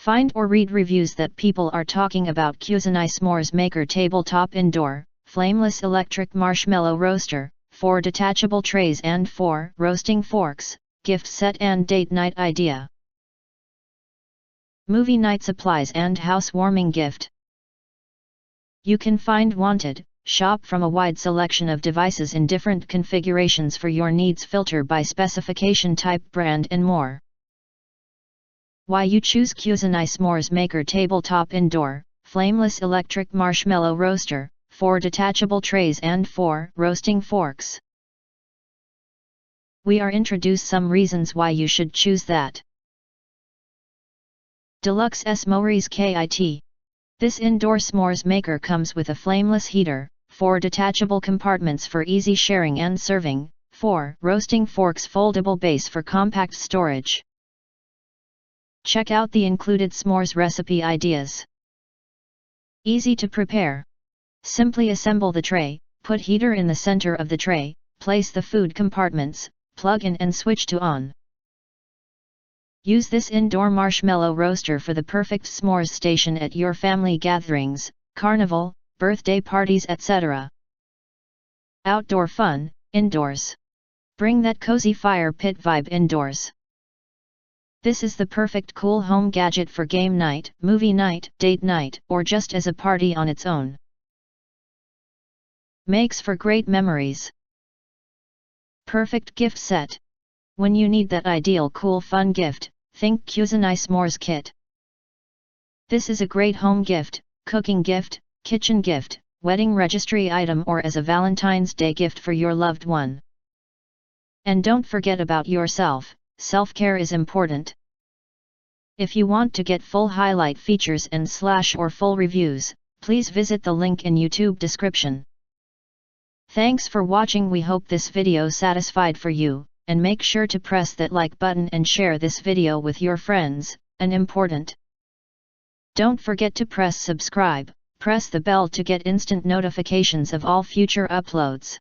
Find or read reviews that people are talking about Kusini Smores Maker Tabletop Indoor, Flameless Electric Marshmallow Roaster, 4 detachable trays and 4 roasting forks, gift set and date night idea. Movie night supplies and housewarming gift. You can find wanted, shop from a wide selection of devices in different configurations for your needs, filter by specification, type, brand and more. Why you choose Kusini Smores Maker Tabletop Indoor, Flameless Electric Marshmallow Roaster, 4 detachable trays and 4 roasting forks. We are introduce some reasons why you should choose that. Deluxe S'mores Kit. This indoor s'mores maker comes with a flameless heater, 4 detachable compartments for easy sharing and serving, 4 roasting forks, foldable base for compact storage. Check out the included s'mores recipe ideas. Easy to prepare. Simply assemble the tray, put heater in the center of the tray, place the food compartments, plug in and switch to on. Use this indoor marshmallow roaster for the perfect s'mores station at your family gatherings, carnival, birthday parties, etc. Outdoor fun, indoors. Bring that cozy fire pit vibe indoors. This is the perfect cool home gadget for game night, movie night, date night, or just as a party on its own. Makes for great memories. Perfect gift set. When you need that ideal cool fun gift, think Kusini Smores Kit. This is a great home gift, cooking gift, kitchen gift, wedding registry item, or as a Valentine's Day gift for your loved one. And don't forget about yourself, self-care is important. If you want to get full highlight features and / or full reviews, please visit the link in YouTube description. Thanks for watching. We hope this video satisfied for you, and make sure to press that like button and share this video with your friends, and important. Don't forget to press subscribe, press the bell to get instant notifications of all future uploads.